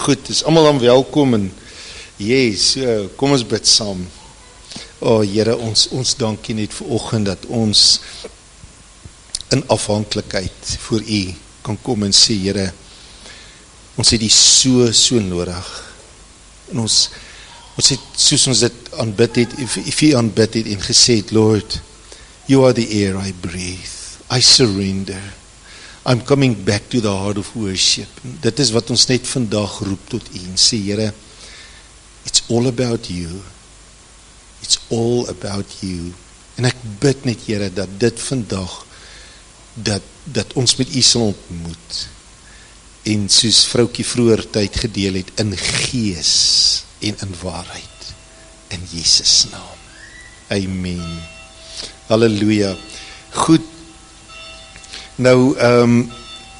Goed, is almal dan welkom en yes, kom ons bid saam. Here, ons dankie net vir oggend dat ons in afhanklikheid voor U kan kom en sê, Here, ons het U so nodig. En ons het, soos ons dit aanbid het, if U aanbid het en gesê het, Lord, You are the air I breathe. I surrender. I'm coming back to the heart of worship. Dit is wat ons net vandag roep tot U en sê, Here, it's all about You. It's all about You. En ek bid net, Here, dat dit vandag, dat ons met U sal ontmoet. En soos vroukie vroeër tyd gedeel het, in gees en in waarheid. In Jesus naam. Amen. Halleluja. Goed. Nou,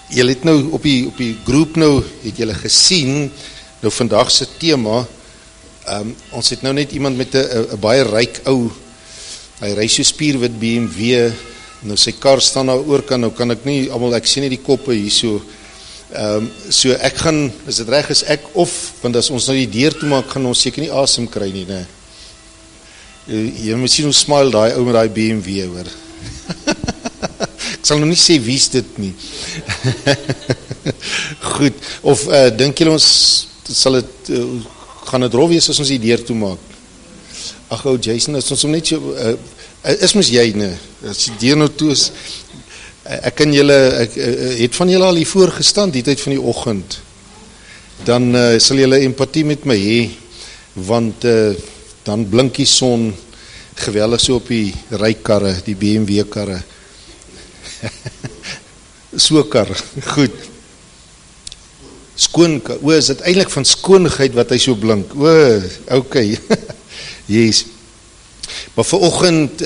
julle het nou op die groep nou, het julle gesien, nou vandag se tema, ons het nou net iemand met 'n baie ryk ou, hy ry so spierwit BMW, nou sy kar staan daar oorkant, nou kan ek nie, ek sien nie die koppe hier so, so ek gaan, is dit reg, is ek of, want as ons nou die deur toe maak, gaan ons seker nie asem kry nie, nee. Jy moet sien hoe smile die ou met die BMW, hoor. Ek sal nou nie sê wie is dit nie. Goed, of dink julle ons, gaan het rof wees as ons die deur toe maak? Ag ou Jason, as ons net so, is mos jy nie, as die deur nou toe is, ek het van julle al hier voorgestaan, die tyd van die oggend, dan sal julle empathie met my hê, want dan blink die son geweldig so op die rykarre, die BMW karre. So kar, goed. Skoonkar, is dit eintlik van skoonigheid wat hy so blink? Okay. Yes. Maar vanoggend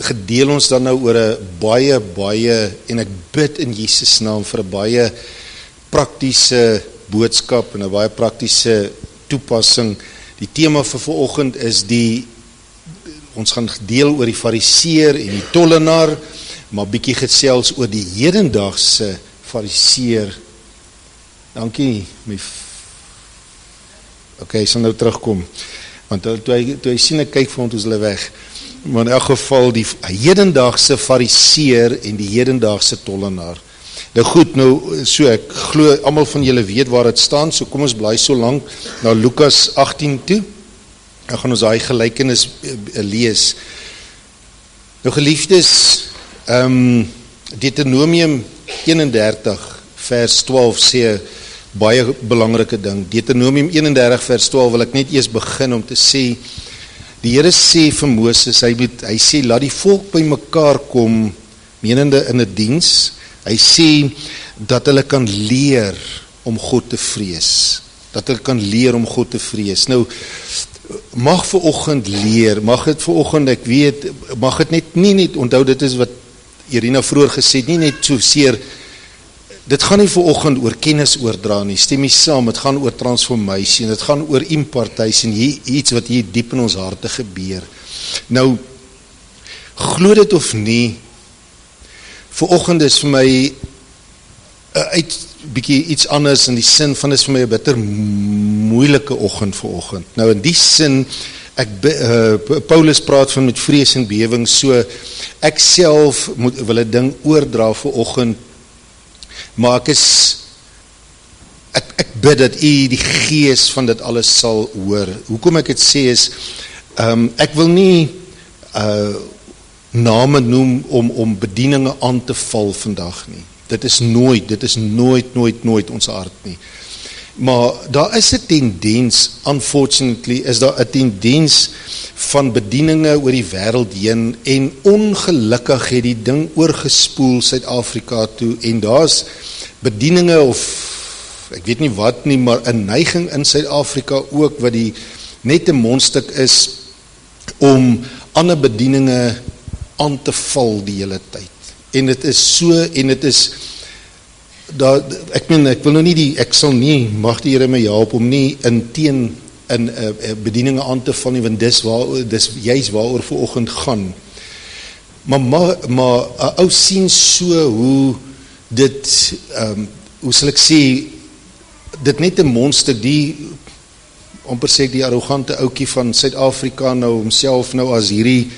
gedeel ons dan nou oor 'n baie, en ek bid in Jesus naam vir 'n baie praktiese boodskap en 'n baie praktiese toepassing. Die tema vir vanoggend is ons gaan gedeel oor die fariseer en die tollenaar, maar bietjie gesels oor die hedendaagse fariseer. Dankie, okay, ek sal nou terugkom, want toe hy sien ek kyk vir hom, toe is hulle weg. Maar in elk geval, die hedendaagse fariseer en die hedendaagse tollenaar. Nou goed, so ek glo, almal van julle weet waar het staan, so kom ons blaai so lank na Lukas 18 toe. Dan gaan ons daai gelykenis lees. Nou geliefdes, Deuteronomium 31 vers 12 sê baie belangrike ding. Deuteronomium 31 vers 12 wil ek net eers begin om te sê, die Here sê vir Moses, hy sê, laat die volk by mekaar kom, menende in 'n diens. Hy sê, dat hulle kan leer om God te vrees. Dat hulle kan leer om God te vrees. Nou, mag vanoggend leer, mag het vanoggend, ek weet, mag het nie net, onthou dit is wat Irina vroeër gesê het, nie net so seer, dit gaan nie vanoggend oor kennis oordra nie, stem nie saam, dit gaan oor transformation, dit gaan oor impartation, iets wat hier diep in ons harte gebeur. Nou, glo dit of nie, vanoggend is vir my bietjie iets anders in die sin van, is vir my 'n bitter moeilike oggend vanoggend. Nou in die sin, Paulus praat van met vrees en bewering, so ek self wil 'n ding oordra vanoggend, maar ek bid dat U die gees van dit alles sal hoor. Hoekom ek dit sê is, ek wil nie name noem om bedieninge aan te val vandag nie. Dit is nooit ons hart nie. Maar daar is 'n tendens, unfortunately, is daar 'n tendens van bedieninge oor die wêreld heen, en ongelukkig het die ding oorgespoel Suid-Afrika toe, en daar's bedieninge of, ek weet nie wat nie, maar 'n neiging in Suid-Afrika ook, wat net 'n mondstuk is, om ander bedieninge aan te val die hele tyd. En dit is so, en dit is, ek wil nou nie ek sal nie, mag die Here my help om nie in bedieninge aan te val nie, want dis juist waaroor vanoggend gaan. Maar 'n ou sien so hoe dit, hoe sal ek sê, dit net 'n mondstuk, die amper sê die arrogante ouetjie van Suid-Afrika nou homself nou as hierdie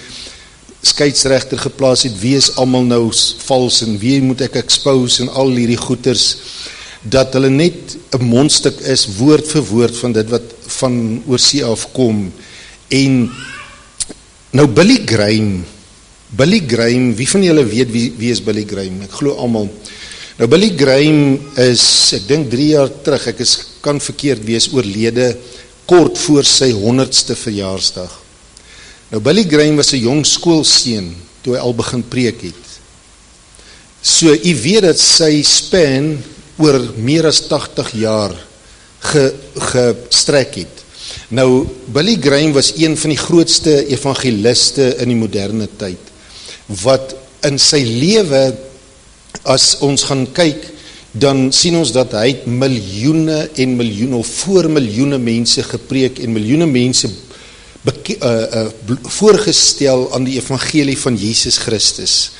skeieregter geplaas het, wie is almal nou vals en wie moet ek expose en al hierdie goeters, dat hulle net 'n mondstuk is, woord vir woord van dit wat van oorsee afkom. En nou Billy Graham, wie van julle weet wie is Billy Graham? Ek glo almal. Nou Billy Graham is, ek dink 3 jaar terug, kan verkeerd wees, oorlede kort voor sy 100ste verjaarsdag. Nou Billy Graham was 'n jong skoolseun toe hy al begin preek het. So u weet dat sy span oor meer as 80 jaar gestrek het. Nou Billy Graham was een van die grootste evangeliste in die moderne tyd, wat in sy lewe, as ons gaan kyk, dan sien ons dat hy miljoene en miljoene, of voor miljoene mense gepreek en miljoene mense voorgestel aan die evangelie van Jesus Christus.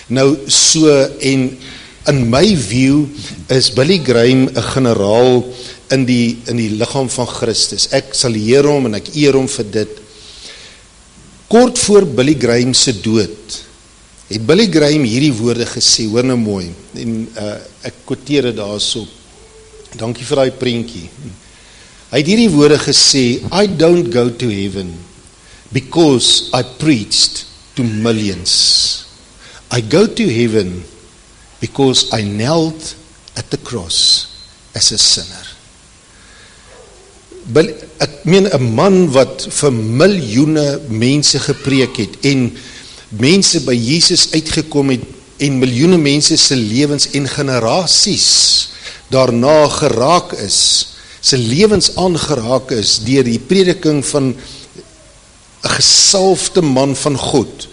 Nou so, en in my view is Billy Graham 'n generaal in die liggaam van Christus. Ek sal eer hom en ek eer hom vir dit. Kort voor Billy Graham se dood, het Billy Graham hierdie woorde gesê, hoor nou mooi, en ek quoteer dit daarso. Dankie vir daai prentjie. Hy het hierdie woorde gesê, I don't go to heaven because I preached to millions. I go to heaven because I knelt at the cross as a sinner. Ek meen 'n man wat vir miljoene mense gepreek het en mense by Jesus uitgekom het en miljoene mense se lewens en generasies daarna geraak is, se lewens aangeraak is deur die prediking van 'n gesalfde man van God.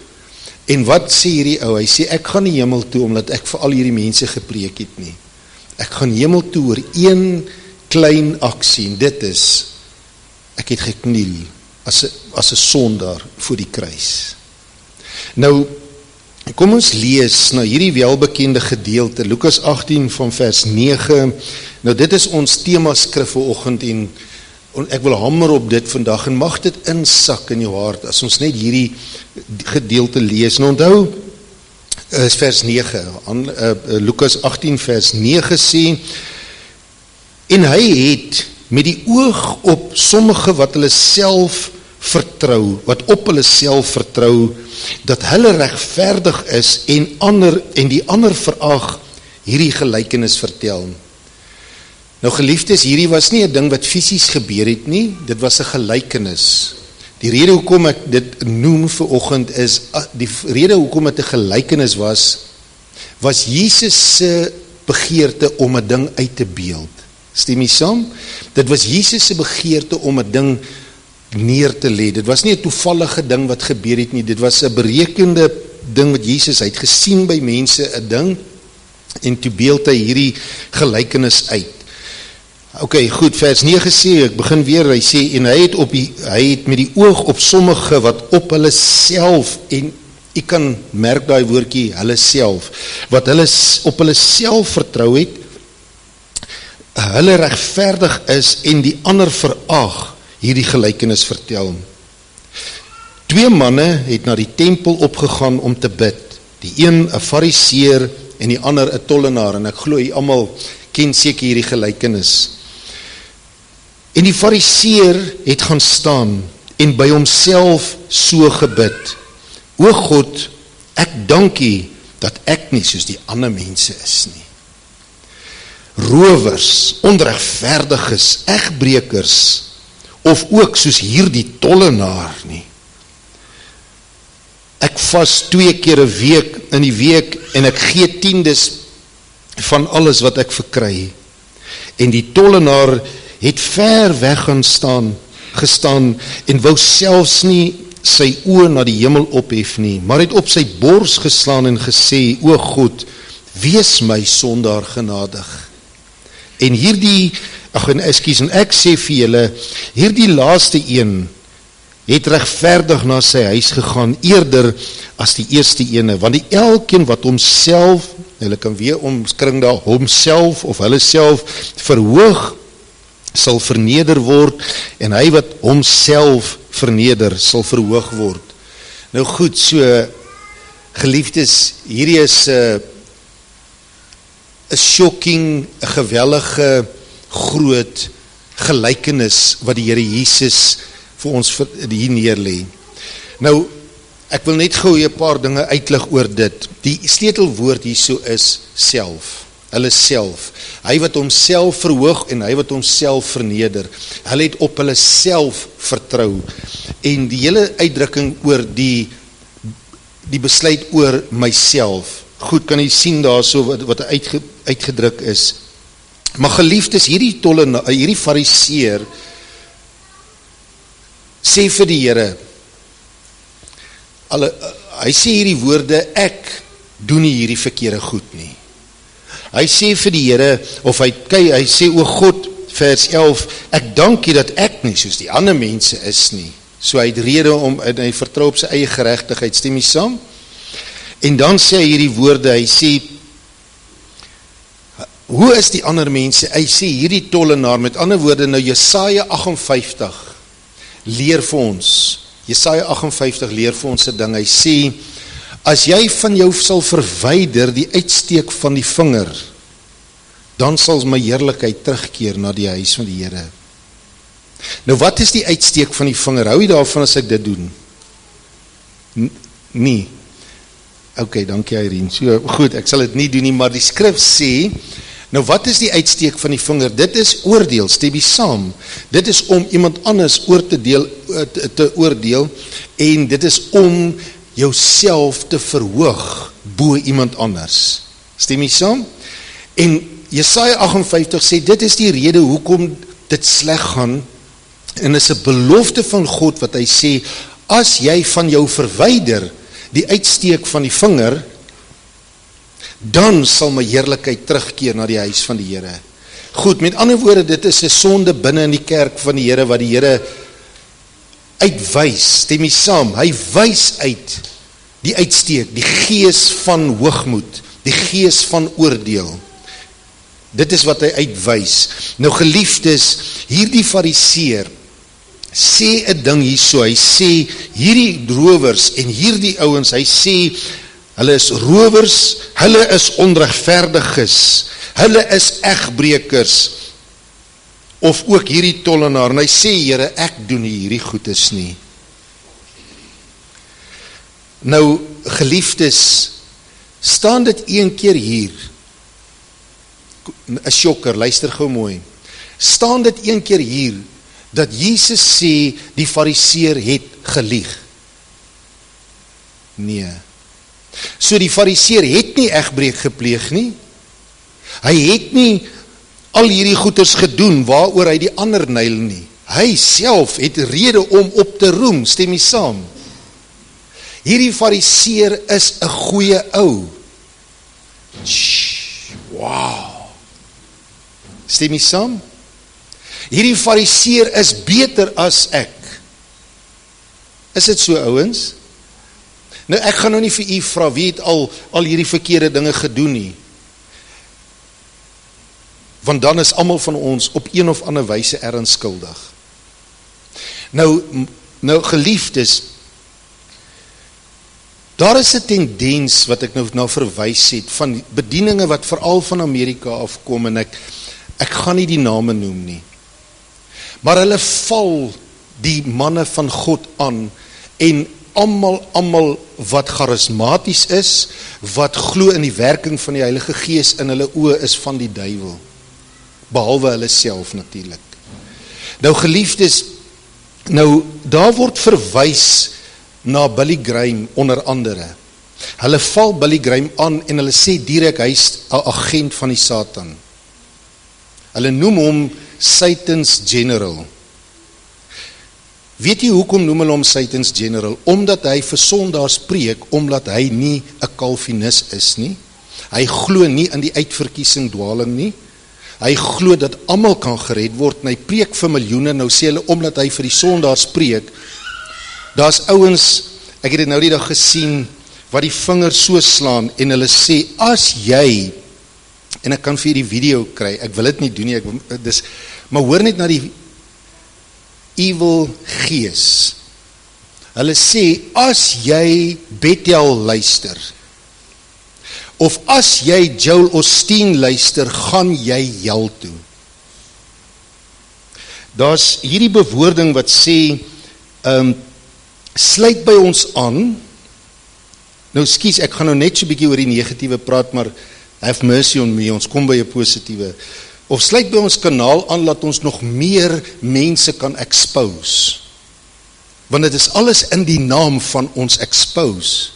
En wat sê hierdie ou? Hy sê, ek gaan nie hemel toe omdat ek vir al hierdie mense gepreek het nie. Ek gaan hemel toe oor een klein aksie, en dit is, ek het gekniel as 'n sondaar voor die kruis. Nou, kom ons lees nou hierdie welbekende gedeelte, Lukas 18 van vers 9. Nou dit is ons tema skrif vanoggend en ek wil hamer op dit vandag en mag dit insak in jou hart as ons net hierdie gedeelte lees. Nou onthou, vers 9, Lukas 18 vers 9 sê, en hy het met die oog op sommige wat hulle self vertrou, wat op hulle self vertrou, dat hulle regverdig is en die ander verag, hierdie gelykenis vertel. Nou geliefdes, hierdie was nie 'n ding wat fisies gebeur het nie, dit was 'n gelykenis. Die rede hoekom ek dit noem vanoggend is, die rede hoekom dit 'n gelykenis was Jesus se begeerte om 'n ding uit te beeld. Stem jy saam? Dit was Jesus se begeerte om 'n ding neer te lê. Dit was nie 'n toevallige ding wat gebeur het nie, dit was 'n berekende ding wat Jesus het gesien by mense, 'n ding, en toe beeld hy hierdie gelykenis uit. Ok, goed, vers 9 sê, ek begin weer, hy sê, en hy het met die oog op sommige wat op hulle self, en ek kan merk daai woordjie, hulle self, wat hulle op hulle self vertrou het, hulle regverdig is en die ander verag, hierdie gelykenis vertel. 2 manne het na die tempel opgegaan om te bid, die een 'n fariseer en die ander 'n tollenaar, en ek glo jy almal ken seker hierdie gelykenis. En die fariseer het gaan staan en by homself so gebid, o God, ek dank U dat ek nie soos die ander mense is nie. Rowers, onregverdiges, egbrekers, of ook soos hierdie tollenaar nie. Ek vas 2 keer 'n week in die week en ek gee 10des van alles wat ek verkry. En die tollenaar het ver weg gestaan en wou selfs nie sy oë na die hemel ophef nie, maar het op sy bors geslaan en gesê, o God, wees my sondaar genadig. En en ek sê vir julle, hierdie laaste een het regverdig na sy huis gegaan, eerder as die eerste ene, want die elkeen wat homself, hulle kan weer omskring daar, homself of hulle self verhoog, sal verneder word, en hy wat homself verneder, sal verhoog word. Nou goed, so, geliefdes, hierdie is 'n shocking, 'n gewellige, groot gelykenis wat die Here Jesus vir ons hier neerlê. Nou, ek wil net gou 'n paar dinge uitlig oor dit. Die sleutelwoord hierso is self. Hulle self. Hy wat homself verhoog en hy wat homself verneder. Hulle het op hulle self vertrou. En die hele uitdrukking oor die besluit oor myself. Goed, kan jy sien daar so wat uitgedruk is. Maar geliefdes, hierdie fariseer sê vir die Here, hy sê hierdie woorde, ek doen nie hierdie verkeerde goed nie. Hy sê vir die Here, of hy sê, o God, vers 11, ek dank U dat ek nie soos die ander mense is nie. So hy het rede en hy vertrou op sy eie geregtigheid, stem jy saam? En dan sê hy hierdie woorde, hy sê, hoe is die ander mense? Hy sê hierdie tollenaar, met ander woorde, nou Jesaja 58 leer vir ons, Jesaja 58 leer vir ons 'n ding, hy sê, as jy van jou sal verwyder die uitsteek van die vinger, dan sal my heerlikheid terugkeer na die huis van die Here. Nou wat is die uitsteek van die vinger? Hou jy daarvan as ek dit doen? Nie. Ok, dankie Irene. So, goed, ek sal dit nie doen nie, maar die skrif sê, nou wat is die uitsteek van die vinger? Dit is oordeel, stem jy saam. Dit is om iemand anders te oordeel, en dit is om jouself te verhoog bo iemand anders. Stem jy saam? En Jesaja 58 sê, dit is die rede hoekom dit sleg gaan, en is 'n belofte van God wat hy sê, as jy van jou verwyder die uitsteek van die vinger, dan sal my heerlikheid terugkeer na die huis van die Here. Goed, met ander woorde, dit is 'n sonde binne in die kerk van die Here, wat die Here uitwys, stem jy saam, hy wys uit die uitsteek, die gees van hoogmoed, die gees van oordeel. Dit is wat hy uitwys. Nou geliefdes, hierdie fariseer sê 'n ding hierso, hy sê, hierdie rowers en hierdie ouens, hy sê, hulle is rowers, hulle is onregverdiges, hulle is egbrekers, of ook hierdie tollenaar, en hy sê, Here, ek doen nie hierdie goedes nie. Nou, geliefdes, staan dit een keer hier, 'n shocker, luister gou mooi, staan dit een keer hier, dat Jesus sê, die fariseer het gelieg? Nee. So die fariseer het nie egbreek gepleeg nie, hy het nie al hierdie goeders gedoen, waaroor hy die ander nyl nie, hy self het rede om op te roem, stem jy saam? Hierdie fariseer is 'n goeie ou. Wow. Stem jy saam? Hierdie fariseer is beter as ek. Is dit so, ouens? Nou, ek gaan nou nie vir u vra, wie het al hierdie verkeerde dinge gedoen nie. Want dan is almal van ons op een of ander wyse erns skuldig. Nou geliefdes, daar is 'n tendens wat ek nou verwys het, van bedieninge wat veral van Amerika afkom, en ek gaan nie die name noem nie. Maar hulle val die manne van God aan, en almal wat charismaties is, wat glo in die werking van die Heilige Gees in hulle oë, is van die duiwel. Behalwe hulle self natuurlik. Nou geliefdes, daar word verwys na Billy Graham onder andere. Hulle val Billy Graham aan en hulle sê direk hy is 'n agent van die Satan. Hulle noem hom Satan's General. Weet jy hoekom noem hulle hom Satan's General? Omdat hy vir sondaars preek, omdat hy nie 'n Calvinis is nie. Hy glo nie in die uitverkiesing dwaling nie. Hy glo dat almal kan gered word, en hy preek vir miljoene. Nou sê hulle, omdat hy vir die sondaars preek, daar's ouens, ek het dit nou die dag gesien, wat die vinger so slaan, en hulle sê, as jy, en ek kan vir die video kry, ek wil dit nie doen nie, Maar hoor net na die evil gees. Hulle sê, as jy Bethel luister, of as jy Joel Osteen luister, gaan jy hel toe. Daar's hierdie bewoording wat sê, sluit by ons aan. Nou skies, ek gaan nou net so 'n bietjie oor die negatiewe praat, maar have mercy on me, ons kom by 'n positiewe. Of sluit by ons kanaal aan, laat ons nog meer mense kan expose. Want dit is alles in die naam van ons expose.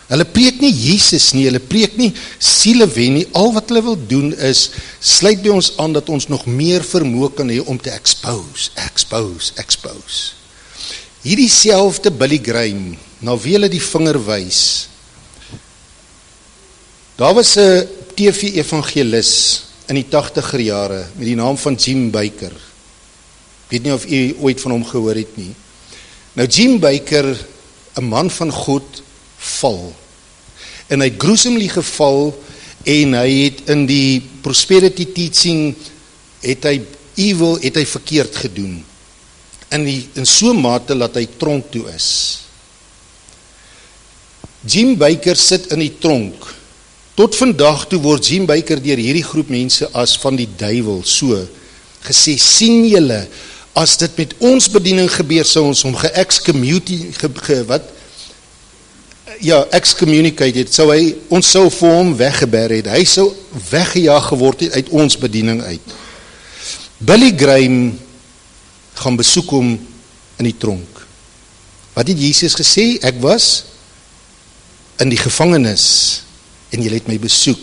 Hulle preek nie Jesus nie, hulle preek nie siele wen nie, al wat hulle wil doen is, sluit by ons aan dat ons nog meer vermoë kan hê om te expose. Hierdie selfde Billy Graham, na wie hulle die vinger wys, daar was 'n TV-evangelis in die 80er jare, met die naam van Jim Bakker. Ek weet nie of u ooit van hom gehoor het nie. Nou Jim Bakker, 'n man van God, val. En hy het gruesomely geval, en hy het in die prosperity teaching, het hy verkeerd gedoen. In so mate dat hy tronk toe is. Jim Bakker sit in die tronk. Tot vandag toe word Jim Bakker deur hierdie groep mense as van die duiwel so gesê, sien julle, as dit met ons bediening gebeur, sou ons hom excommunicate het, ons sou vir hom weggeber het, hy sou weggejaag geword het uit ons bediening uit. Billy Graham gaan besoek hom in die tronk. Wat het Jesus gesê? Ek was in die gevangenis en jy het my besoek.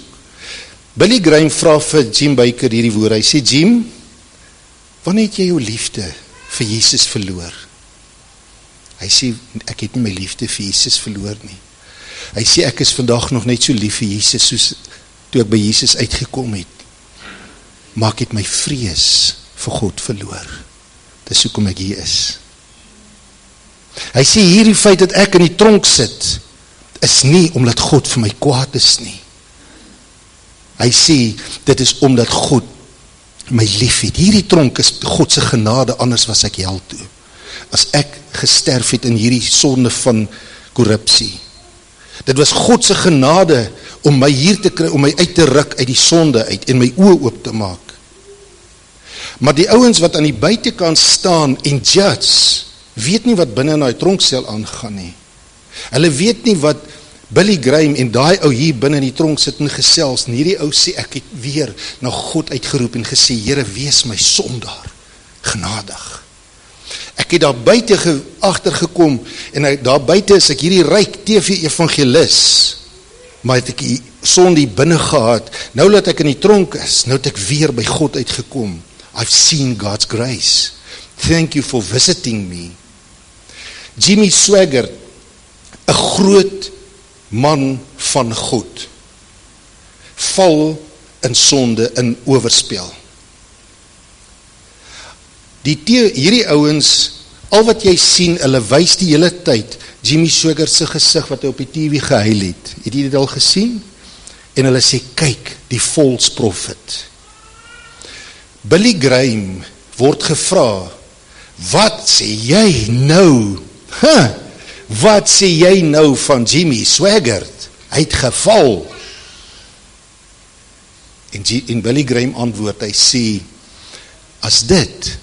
Billy Graham vra vir Jim Bakker hierdie woord. Hy sê, Jim, wanneer het jy jou liefde vir Jesus verloor? Hy sê, ek het nie my liefde vir Jesus verloor nie. Hy sê, ek is vandag nog net so lief vir Jesus, soos toe ek by Jesus uitgekom het. Maar ek het my vrees vir God verloor. Dis hoekom ek hier is. Hy sê, hierdie feit dat ek in die tronk sit, is nie omdat God vir my kwaad is nie. Hy sê, dit is omdat God my lief het. Hierdie tronk is God se genade, anders was ek hel toe. As ek gesterf het in hierdie sonde van korrupsie. Dit was God se genade om my hier te kry, om my uit te ruk uit die sonde uit en my oë oop te maak. Maar die ouens wat aan die buitekant staan en judge, weet nie wat binne in die tronksel aangaan nie. Hulle weet nie wat Billy Graham en daai ou hier binne in die tronk sit en gesels, en hierdie ou sê, ek het weer na God uitgeroep en gesê, Here, wees my sondaar, genadig. Ek het daar buite agtergekom, en daar buite is ek hierdie ryk TV-evangelis, maar het ek die sonde hier binne gehad, nou dat ek in die tronk is, nou het ek weer by God uitgekom. I've seen God's grace. Thank you for visiting me. Jimmy Swaggart, 'n groot man van God, val in sonde, in oorspel. Hierdie ouens, al wat jy sien, hulle wys die hele tyd, Jimmy Swaggart se gesig wat hy op die TV gehuil het. Het jy dit al gesien? En hulle sê, kyk, die false prophet. Billy Graham word gevra, wat sê jy nou? Wat sê jy nou van Jimmy Swaggart? Hy het geval. En Billy Graham antwoord, hy sê, as dit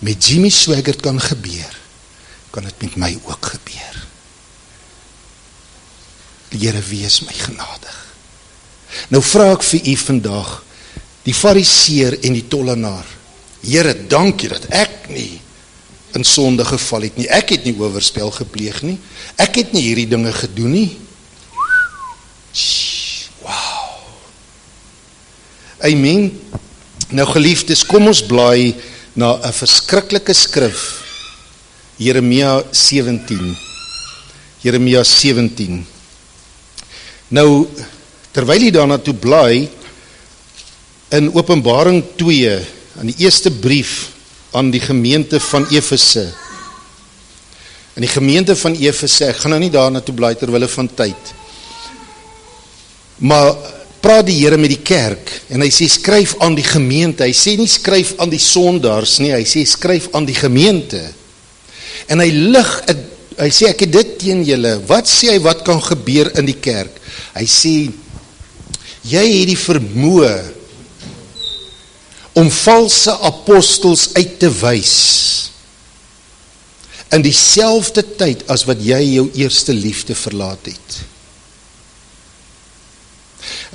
met Jimmy Swaggart kan gebeur, kan dit met my ook gebeur. Die Here wees my genadig. Nou vra ek vir u vandag, die fariseer en die tollenaar, Here, dankie dat ek nie in sonde geval het nie, ek het nie oorspel gepleeg nie, ek het nie hierdie dinge gedoen nie. Wow. Amen. Nou geliefdes, kom ons blaai na 'n verskriklike skrif, Jeremia 17. Jeremia 17. Nou, terwyl jy daarna toe blaai, in Openbaring 2, aan die eerste brief aan die gemeente van Efese. In die gemeente van Efese, ek gaan nou nie daarna toe blaai terwille van tyd. Maar praat die Here met die kerk, en hy sê, skryf aan die gemeente, hy sê nie skryf aan die sondaars nie, hy sê skryf aan die gemeente, en hy sê, ek het dit teen julle, wat sê hy, wat kan gebeur in die kerk? Hy sê, jy het die vermoë om valse apostels uit te wys, in dieselfde tyd as wat jy jou eerste liefde verlaat het.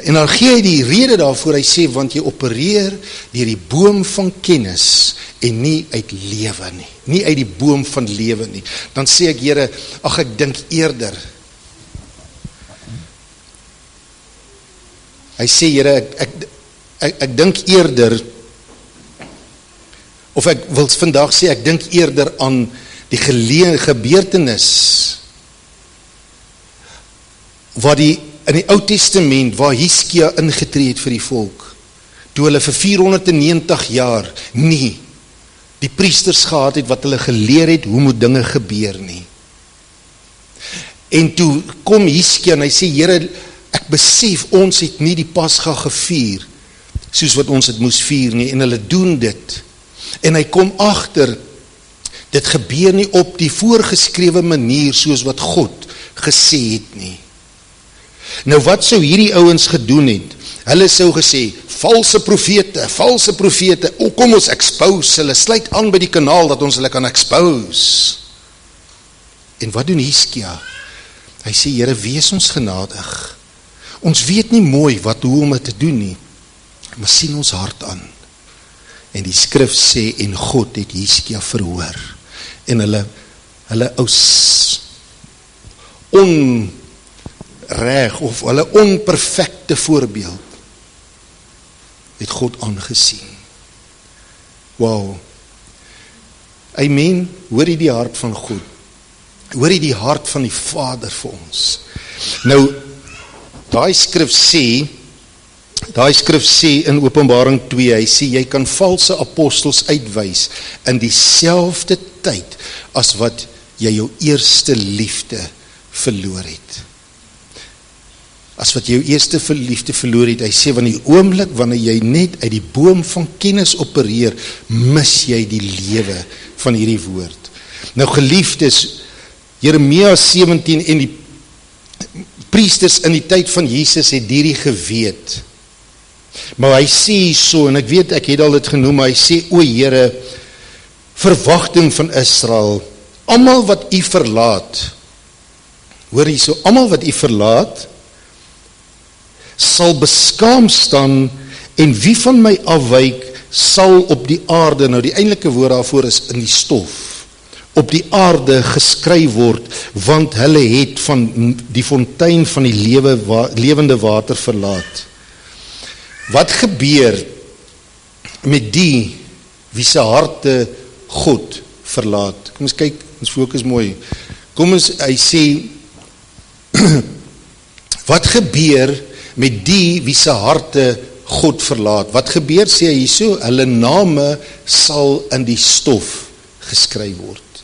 En dan gee hy die rede daarvoor, hy sê, want jy opereer deur die boom van kennis, en nie uit lewe nie, nie uit die boom van lewe nie. Dan sê ek, Here, ek dink eerder, hy sê, Here, ek dink eerder, of ek wil vandag sê, ek dink eerder aan die gebeurtenis, wat in die Ou Testament, waar Hiskia ingetree het vir die volk, toe hulle vir 490 jaar nie die priesters gehad het, wat hulle geleer het, hoe moet dinge gebeur nie. En toe kom Hiskia, en hy sê, Here, ek besef, ons het nie die Pasga gevier, soos wat ons het moes vier nie, en hulle doen dit, en hy kom agter, dit gebeur nie op die voorgeskrewe manier, soos wat God gesê het nie. Nou wat sou hierdie ouens gedoen het? Hulle sou gesê, valse profete, kom ons expose, hulle sluit aan by die kanaal, dat ons hulle kan expose. En wat doen Hiskia? Hy sê, Here, wees ons genadig. Ons weet nie mooi hoe om het te doen nie, maar sien ons hart aan. En die skrif sê, en God het Hiskia verhoor, en hulle onreg, of hulle onperfekte voorbeeld, het God aangesien. Wow. Amen, hoor jy die hart van God? Hoor jy die hart van die Vader vir ons? Nou, daai skrif sê in Openbaring 2, hy sê, jy kan valse apostels uitwys in dieselfde tyd as wat jy jou eerste liefde verloor het. As wat jy jou eerste liefde verloor het, hy sê, van die oomblik wanneer jy net uit die boom van kennis opereer, mis jy die lewe van hierdie woord. Nou geliefdes, Jeremia 17 en die priesters in die tyd van Jesus het hierdie geweet. Maar hy sê so, en ek weet, ek het al dit genoem, maar hy sê, o Here, verwagting van Israel, almal wat u verlaat, hoor hier so, almal wat u verlaat, sal beskaam staan, en wie van my afwyk, sal op die aarde, nou die eindelike woord daarvoor is in die stof, op die aarde geskryf word, want hulle het van die fontein van die lewende water verlaat. Wat gebeur met die, wie se harte God verlaat? Kom ons kyk, ons fokus mooi. Kom ons, hy sê, wat gebeur met die, wie se harte God verlaat? Wat gebeur, sê hy so, hulle name sal in die stof geskryf word.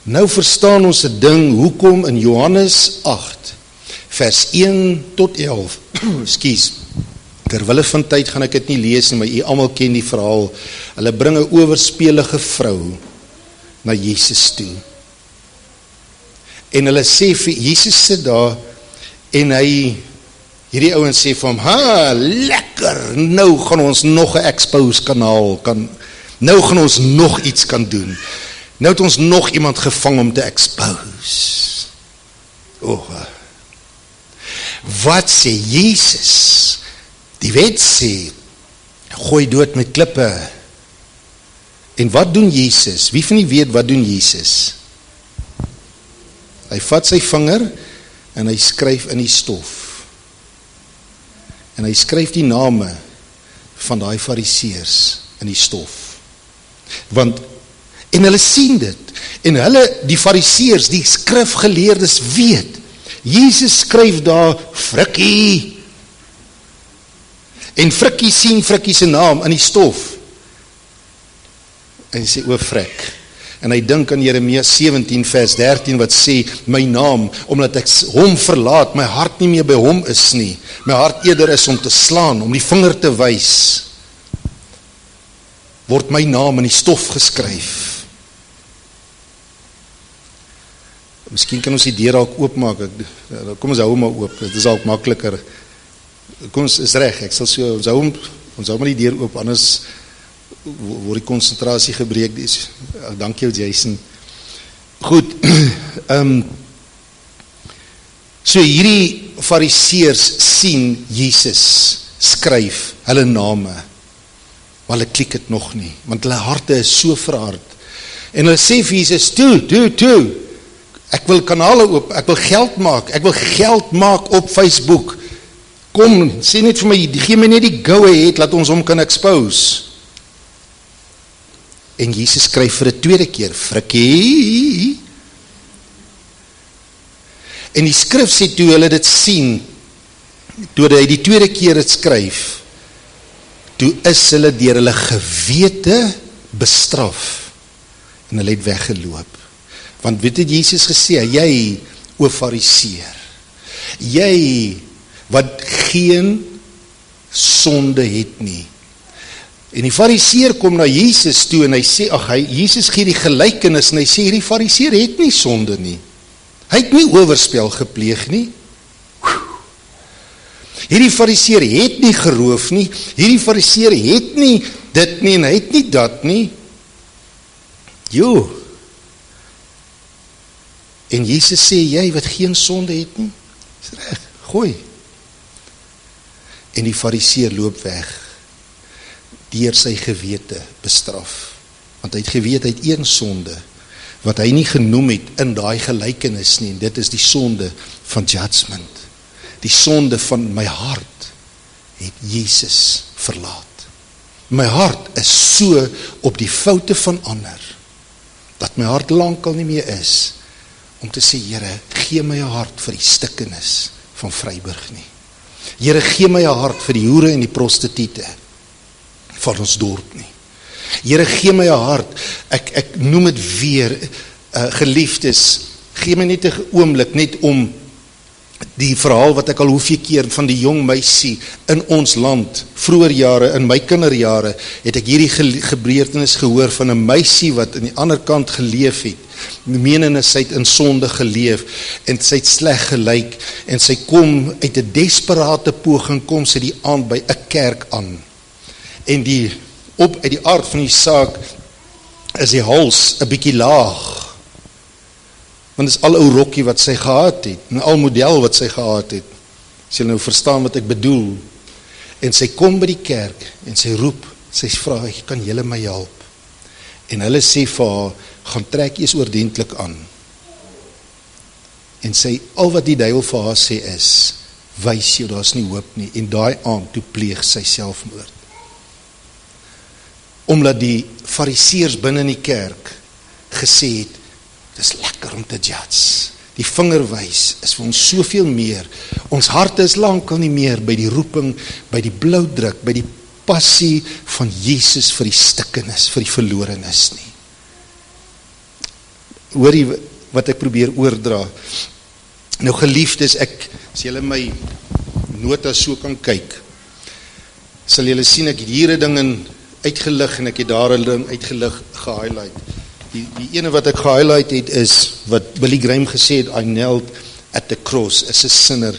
Nou verstaan ons 'n ding, hoekom in Johannes 8, vers 1 tot 11, ekskuus, terwille van tyd gaan ek dit nie lees nie, maar jy almal ken die verhaal, hulle bring 'n owerspelige vrou na Jesus toe, en hulle sê vir Jesus sit daar, en hierdie ouens sê vir hom, lekker, nou gaan ons nog 'n expose kanaal, nou gaan ons nog iets kan doen, nou het ons nog iemand gevang om te expose. Wat sê Jesus? Die wet sê, gooi dood met klippe. En wat doen Jesus? Wie van die weet wat doen Jesus? Hy vat sy vinger en hy skryf in die stof. En hy skryf die name van daai fariseërs in die stof. En hulle sien dit, en die fariseërs, die skrifgeleerdes weet, Jesus skryf daar, Frikkie, en Frikkie sien Frikkie se naam in die stof, en hy sê, o Frik, En hy dink aan Jeremia 17 vers 13 wat sê, my naam, omdat ek hom verlaat, my hart nie meer by hom is nie. My hart eerder is om te slaan, om die vinger te wys. Word my naam in die stof geskryf. Miskien kan ons die deur dalk oopmaak. Kom ons hou hom maar oop. Dit is dalk makliker. Kom ons is reg. Ek sal so ons hou maar die deur oop, anders word die konsentrasie gebreek. Dankie jou Jason. Goed. So hierdie fariseërs sien Jesus skryf hulle name. Maar hulle klik het nog nie, want hulle harte is so verhard. En hulle sê vir Jesus, toe, ek wil kanale oop, ek wil geld maak op Facebook. Kom, sê net vir my, gee my net die go-ahead, laat ons hom kan expose. En Jesus skryf vir 'n tweede keer, frikkie. En die skrif sê toe hulle dit sien, toe hy die tweede keer het skryf, toe is hulle deur hulle gewete bestraf, en hulle het weggeloop. Want weet het Jesus gesê, jy, o fariseer, jy, wat geen sonde het nie. En die fariseer kom na Jesus toe, en hy sê, Jesus gee die gelykenis, en hy sê, die fariseer het nie sonde nie. Hy het nie oorspel gepleeg nie. Hierdie fariseer het nie geroof nie, hierdie fariseer het nie dit nie, en hy het nie dat nie. En Jesus sê, jy wat geen sonde het nie, is reg, gooi. En die fariseer loop weg, deur sy gewete bestraf. Want hy het geweet, hy het een sonde, wat hy nie genoem het in daai gelykenis nie, en dit is die sonde van judgment. Die sonde van my hart het Jesus verlaat. My hart is so op die foute van ander, dat my hart lankal nie meer is, om te sê, Here, gee my 'n hart vir die stikkenis van Vryburg nie. Here, gee my 'n hart vir die hoere en die prostituie van ons dorp nie. Here, gee my 'n hart, ek noem het weer, geliefdes, gee my net 'n oomblik, net om die verhaal wat ek al hoeveel keer van die jong meisie in ons land, vroeër jare, in my kinderjare, het ek hierdie gebeurtenis gehoor van 'n meisie wat aan die ander kant geleef het, menende sy het in sonde geleef, en sy het sleg gelyk, en sy kom uit 'n desperate poging, kom sy die aand by 'n kerk aan, en uit die aard van die saak, is die hals 'n bietjie laag, want dit is al ou rokkie wat sy gehad het, en al model wat sy gehad het, as jy nou verstaan wat ek bedoel, en sy kom by die kerk, en sy roep, sy vra, kan julle my help, en hulle sê vir haar, gaan trek eers oordentlik aan, en sy, al wat die duiwel vir haar sê is, wys jou, daar is nie hoop nie, en daai aand, toe pleeg sy selfmoord, omdat die fariseërs binne in die kerk gesê het, dit is lekker om te judge, die vingerwys is vir ons soveel meer, ons harte is lankal nie meer by die roeping, by die bloudruk, by die passie van Jesus vir die stikkenis, vir die verlorenis nie. Hoor jy wat ek probeer oordra? Nou geliefdes, as julle my notas so kan kyk, sal julle sien, ek het hier 'n ding uitgelig, en ek het daar 'n ding uitgelig, gehighlight. Die ene wat ek gehighlight het is, wat Billy Graham gesê het, I knelt at the cross, as a sinner.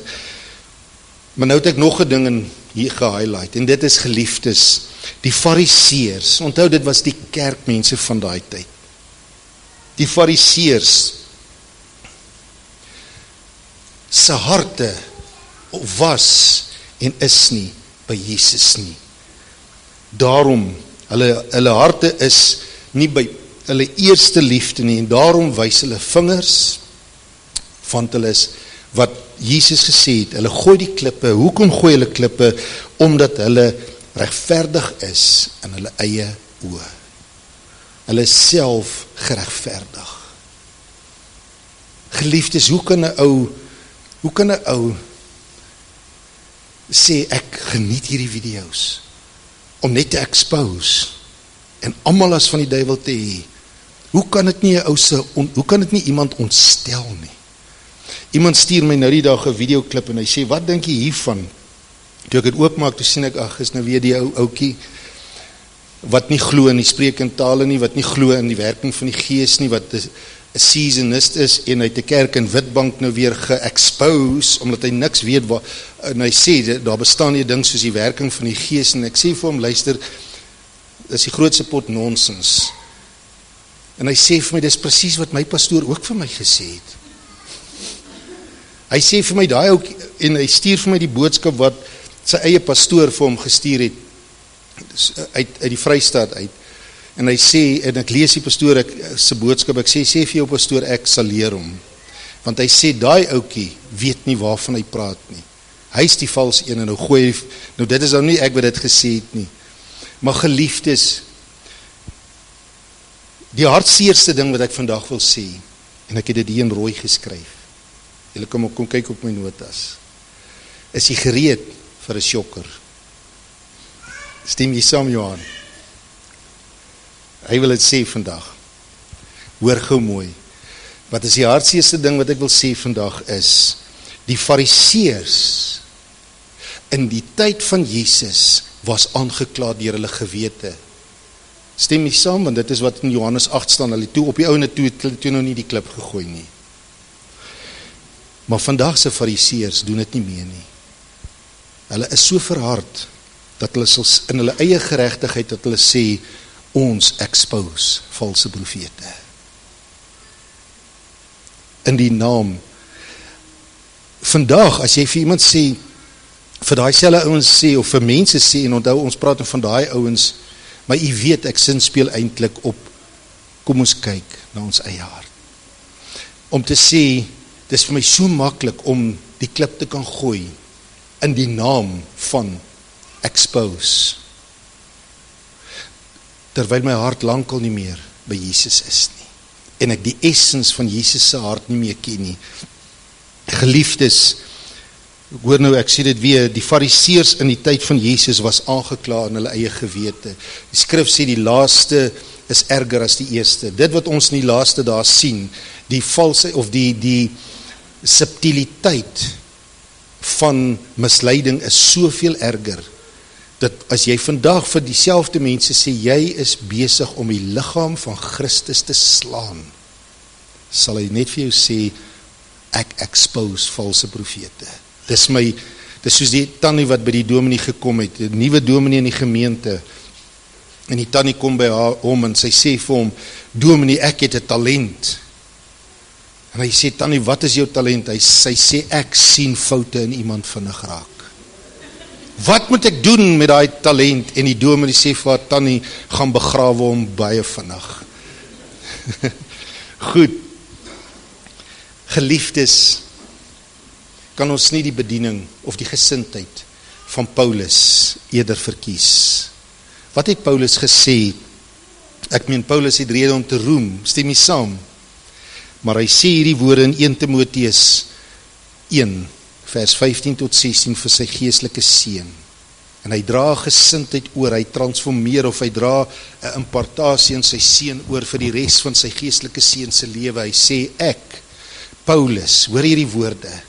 Maar nou het ek nog 'n ding hier gehighlight, en dit is geliefdes, die fariseërs, onthou dit was die kerkmense van daai tyd. Die fariseërs se harte was en is nie by Jesus nie. Daarom, hulle harte is nie by hulle eerste liefde nie, en daarom wys hulle vingers, want hulle is, wat Jesus gesê het, hulle gooi die klippe, hoekom gooi hulle klippe? Omdat hulle regverdig is in hulle eie oë. Hulle is self geregverdig. Geliefdes, hoe kan 'n ou sê, ek geniet hierdie video's, om net te expose, en almal as van die duiwel te hê, Hoe kan dit nie 'n ou se hoe kan dit nie iemand ontstel nie? Iemand stuur my nou die dag 'n videoklip en hy sê, "Wat dink jy hiervan?" Toe ek dit oopmaak, toe sien ek, ag, is nou weer die ouetjie wat nie glo in die sprekende tale nie, wat nie glo in die werking van die Gees nie, wat 'n seasonist is en hy het 'n kerk in Witbank nou weer ge-expose omdat hy niks weet wat, en hy sê daar bestaan nie 'n ding soos die werking van die Gees, en ek sê vir hom, luister, dis die grootste pot nonsens. En hy sê vir my, dis presies wat my pastoor ook vir my gesê het. Hy sê vir my daai ook, en hy stuur vir my die boodskap wat sy eie pastoor vir hom gestuur het uit die Vrystaat uit. En hy sê, en ek lees die pastoor se boodskap, ek sê vir jou pastoor, ek sal leer hom. Want hy sê, daai ouetjie weet nie waarvan hy praat nie. Hy is die vals een, en nou gooi, nou dit is nou nie ek wat dit gesê het nie. Maar geliefdes, die hartseerste ding wat ek vandag wil sê, en ek het dit hier in rooi geskryf, julle kom kyk op my notas, is jy gereed vir 'n sjokker? Stem jy saam, Johan? Hy wil dit sê vandag. Hoor gou mooi. Wat is die hartseerste ding wat ek wil sê vandag is, die Fariseërs in die tyd van Jesus was aangekla deur hulle gewete. Stem jy saam, want dit is wat in Johannes 8 staan, hulle toe op die ouene toe nou nie die klip gegooi nie. Maar vandag se Fariseërs doen dit nie meer nie. Hulle is so verhard, dat hulle sal in hulle eie geregtigheid, dat hulle sê, ons expose valse profete. In die naam. Vandag, as jy vir iemand sê, vir daai selfe ouens sê, of vir mense sê, en onthou, ons praat van daai ouens, maar jy weet, ek sinspeel eintlik op, kom ons kyk na ons eie hart. Om te sê, dit is vir my so maklik om die klip te kan gooi, in die naam van expose. Terwyl my hart lankal nie meer by Jesus is nie. En ek die essence van Jesus se hart nie meer ken nie. Geliefdes, hoor nou, ek sê dit weer, die Fariseërs in die tyd van Jesus was aangekla in hulle eie gewete. Die skrif sê die laaste is erger as die eerste. Dit wat ons in die laaste daar sien, die valse, of die subtiliteit van misleiding is soveel erger, dat as jy vandag vir dieselfde mense sê, jy is besig om die liggaam van Christus te slaan, sal hy net vir jou sê, ek expose valse profete. Dis soos die tannie wat by die dominee gekom het, die nuwe dominee in die gemeente, en die tannie kom by hom, en sy sê vir hom, dominee, ek het 'n talent. En hy sê, tannie, wat is jou talent? Sy sê, ek sien foute in iemand vinnig raak. Wat moet ek doen met daai talent? En die dominee sê vir haar, tannie, gaan begrawe hom baie vinnig. Goed. Geliefdes, kan ons nie die bediening of die gesindheid van Paulus eerder verkies. Wat het Paulus gesê? Ek meen, Paulus het rede om te roem, stem jy saam? Maar hy sê hierdie woorde in 1 Timoteus 1, vers 15 tot 16 vir sy geestelike seun. En hy dra gesindheid oor, hy transformeer, of hy dra 'n impartasie in sy seun oor vir die res van sy geestelike seun se lewe. Hy sê, ek, Paulus, hoor hierdie woorde.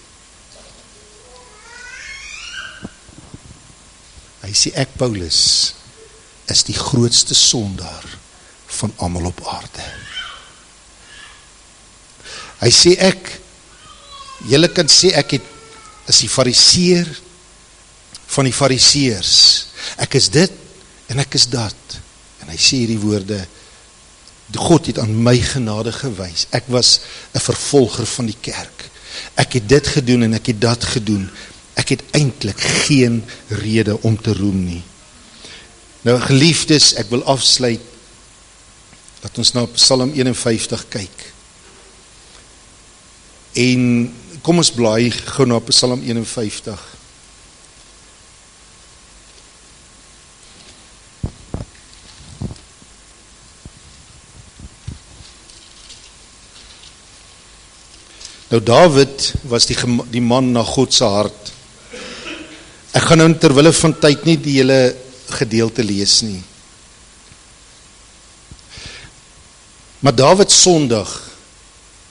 Hy sê, ek, Paulus, is die grootste sondaar van almal op aarde. Hy sê, ek, julle kan sê, ek is die fariseer van die fariseërs. Ek is dit, en ek is dat. En hy sê hierdie woorde, God het aan my genade gewys. Ek was 'n vervolger van die kerk. Ek het dit gedoen en ek het dat gedoen. Ek het eintlik geen rede om te roem nie. Nou geliefdes, ek wil afsluit, dat ons na Psalm 51 kyk. En kom ons blaai gou na Psalm 51. Nou David was die man na God se hart. Ek gaan nou terwille van tyd nie die hele gedeelte lees nie. Maar Dawid sondig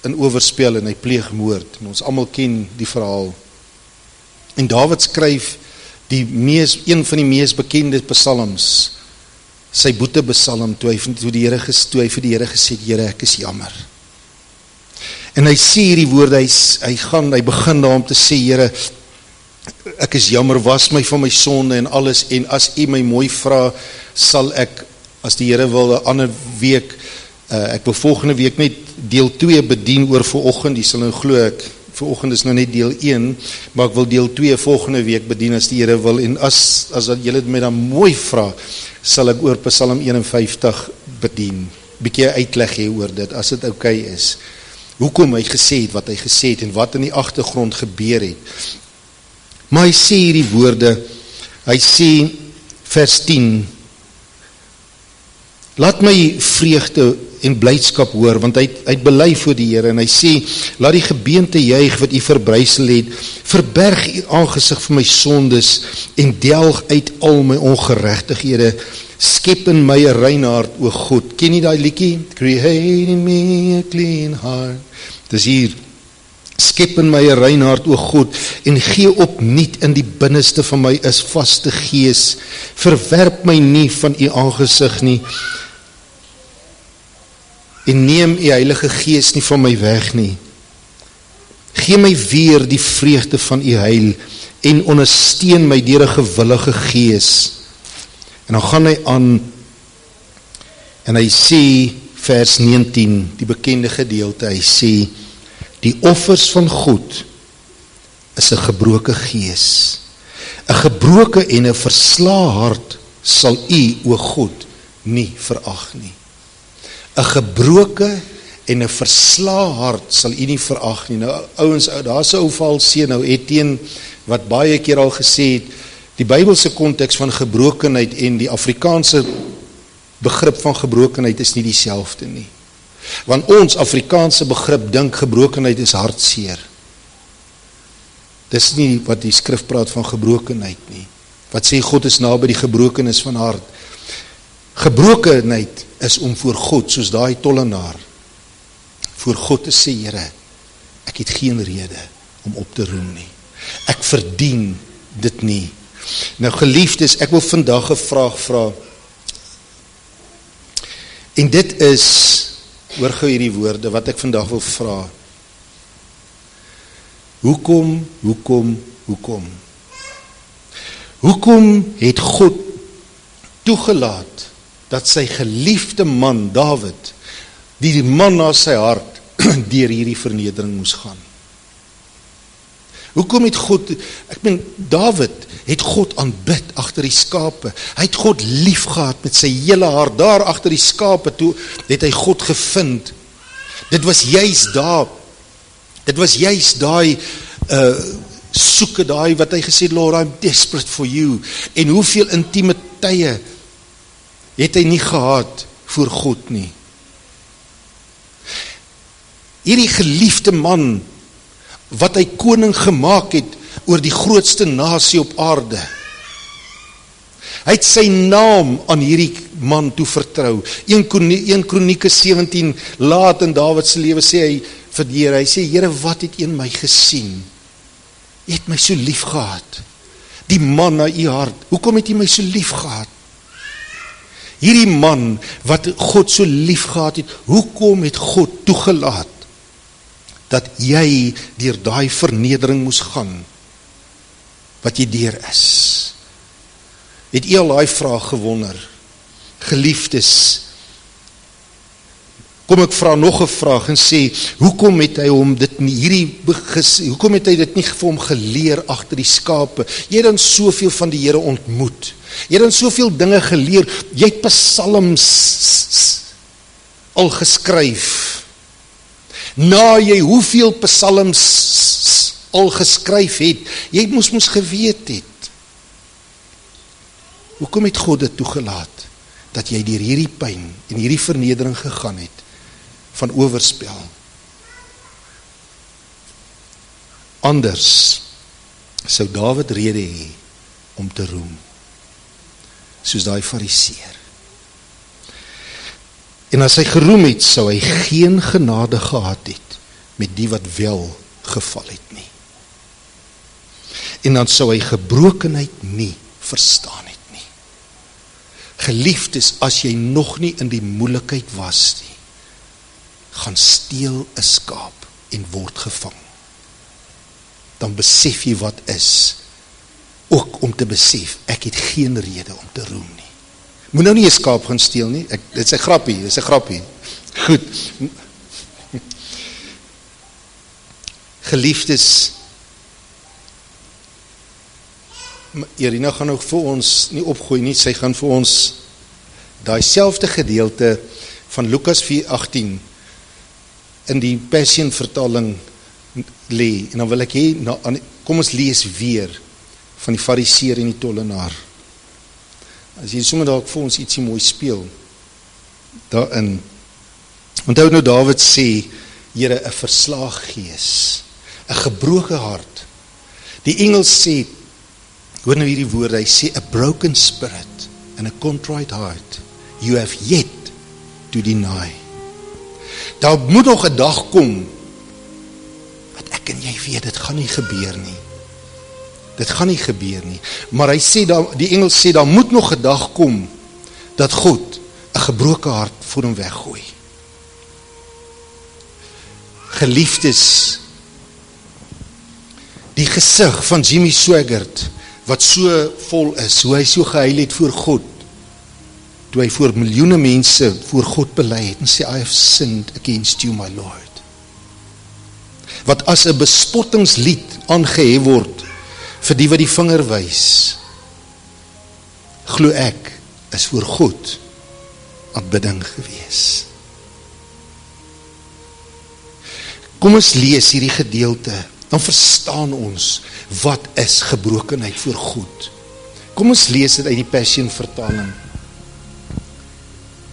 in oorspel en hy pleeg moord. En ons almal ken die verhaal. En Dawid skryf een van die mees bekende psalms, sy boetepsalm, toe hy vir die Here gesê het, Here, ek is jammer. En hy sê hierdie woorde, hy begin daar om te sê, Here, ek is jammer, was my van my sonde en alles, en as U my mooi vra, sal ek, as die Here wil, 'n ander week, ek wil volgende week net deel 2 bedien oor vanoggend, die sal nou glo ek, vanoggend is nou net deel 1, maar ek wil deel 2 volgende week bedien as die Here wil, en as julle my dan mooi vra, sal ek oor Psalm 51 bedien, bietjie uitleg hê oor dit, as dit okay is. Hoekom hy gesê het wat hy gesê het, en wat in die agtergrond gebeur het. Maar hy sê hierdie woorde, hy sê, vers 10, laat my vreugde en blydskap hoor, want hy het bely voor die Here, en hy sê, laat die gebeente juig wat U verbrysel het, verberg U aangesig vir my sondes, en delg uit al my ongeregtighede, skep in my 'n rein hart, o God. Ken jy daai liedjie? Create in me a clean heart. Dis hier, skep in my 'n rein hart, o God, en gee opnuut in die binneste van my 'n vaste gees, verwerp my nie van U aangesig nie, en neem U Heilige Gees nie van my weg nie. Gee my weer die vreugde van U heil, en ondersteun my deur 'n gewillige gees. En dan gaan hy aan, en hy sê, vers 19, die bekende gedeelte, hy sê, die offers van God is 'n gebroke gees. 'n gebroke en 'n verslae hart sal U, o God, nie verag nie. 'n gebroke en 'n verslae hart sal U nie verag nie. Nou ouens, daar's 'n ou valse nou Etienne wat baie keer al gesê het, die Bybelse konteks van gebrokenheid en die Afrikaanse begrip van gebrokenheid is nie dieselfde nie. Want ons Afrikaanse begrip dink gebrokenheid is hartseer. Dis nie wat die skrif praat van gebrokenheid nie. Wat sê God is naby die gebrokenis van hart. Gebrokenheid is om voor God, soos daai tollenaar, voor God te sê, Here, ek het geen rede om op te roem nie. Ek verdien dit nie. Nou geliefdes, ek wil vandag 'n vraag vra. En dit is, hoor gou hierdie woorde wat ek vandag wil vra. Hoekom het God toegelaat dat sy geliefde man, Dawid, die man na sy hart, deur hierdie vernedering moes gaan? Hoekom het God, Dawid het God aanbid agter die skape. Hy het God lief gehad met sy hele hart. Daar agter die skape, toe het hy God gevind. Dit was juist daar. Dit was juist daai soeke, daai wat hy gesê, Lord, I'm desperate for you. En hoeveel intieme tye het hy nie gehad voor God nie. Hierdie geliefde man, wat hy koning gemaak het oor die grootste nasie op aarde. Hy het sy naam aan hierdie man toe vertrou. 1 Kronieke 17 laat in Dawid se lewe sê hy vir die Here, hy sê, Here, wat het U in my gesien? U het my so lief gehad. Die man na U hart. Hoekom het U my so lief gehad? Hierdie man wat God so lief gehad het, hoekom het God toegelaat dat jy deur daai vernedering moes gaan, wat jy deur is? Het jy al daai vraag gewonder? Geliefdes, kom ek vra nog 'n vraag en sê, hoekom het hy hom dit nie, hoekom het hy dit nie vir hom geleer agter die skape? Jy het dan soveel van die Here ontmoet. Jy het dan soveel dinge geleer. Jy het psalms al geskryf. Na jy hoeveel psalms al geskryf het, jy moes geweet het. Hoekom het God dit toegelaat, dat jy deur hierdie pyn en hierdie vernedering gegaan het, van oorspel? Anders sou Dawid rede hê om te roem, soos daai fariseer. En as hy geroem het, sou hy geen genade gehad het met die wat wel geval het nie. En dan sou hy gebrokenheid nie verstaan het nie. Geliefdes, as jy nog nie in die moeilikheid was nie, gaan steel 'n skaap en word gevang. Dan besef jy wat is, ook om te besef, ek het geen rede om te roem nie. Moet nou nie 'n skaap gaan steel nie, dit is 'n grappie. Goed. Geliefdes, Irina gaan nou vir ons nie opgooi nie, sy gaan vir ons daai selfde gedeelte van Lukas 4:18 in die Passion vertaling lê, en dan wil ek hê, kom ons lees weer van die fariseer en die tollenaar. As jy sommer dalk vir ons ietsie mooi speel daarin. Onthou nou Dawid sê, Here, 'n verslaag gees, 'n gebroke hart. Die Engels sê, hoor nou hierdie woorde, hy sê, a broken spirit and a contrite heart, you have yet to deny. Daar moet nog 'n dag kom, wat ek en jy weet, dit gaan nie gebeur nie. Dit gaan nie gebeur nie. Maar hy sê, die Engels sê, daar moet nog 'n dag kom, dat God 'n gebroke hart voor hom weggooi. Geliefdes, die gesig van Jimmy Swaggart, wat so vol is, hoe hy so gehuil het voor God, toe hy voor miljoene mense voor God bely het, en sê, I have sinned against you, my Lord. Wat as 'n bespottingslied aangehef word, vir die wat die vinger wys, glo ek, is voor God aanbidding gewees. Kom ons lees hierdie gedeelte, dan verstaan ons, wat is gebrokenheid voor God. Kom ons lees dit uit die Passion vertaling.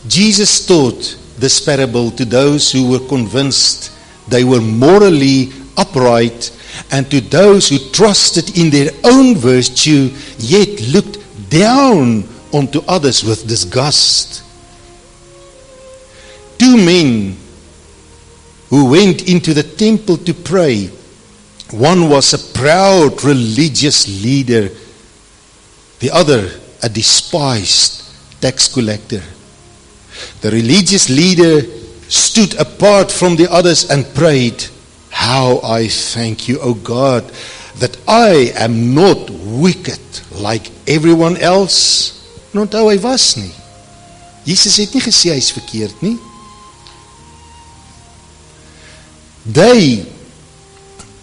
Jesus taught this parable to those who were convinced they were morally upright, and to those who trusted in their own virtue, yet looked down onto others with disgust. Two men who went into the temple to pray. One was a proud religious leader, the other a despised tax collector. The religious leader stood apart from the others and prayed, How I thank you, O God, that I am not wicked like everyone else. En onthou, hy was nie. Jesus het nie gesê hy is verkeerd nie.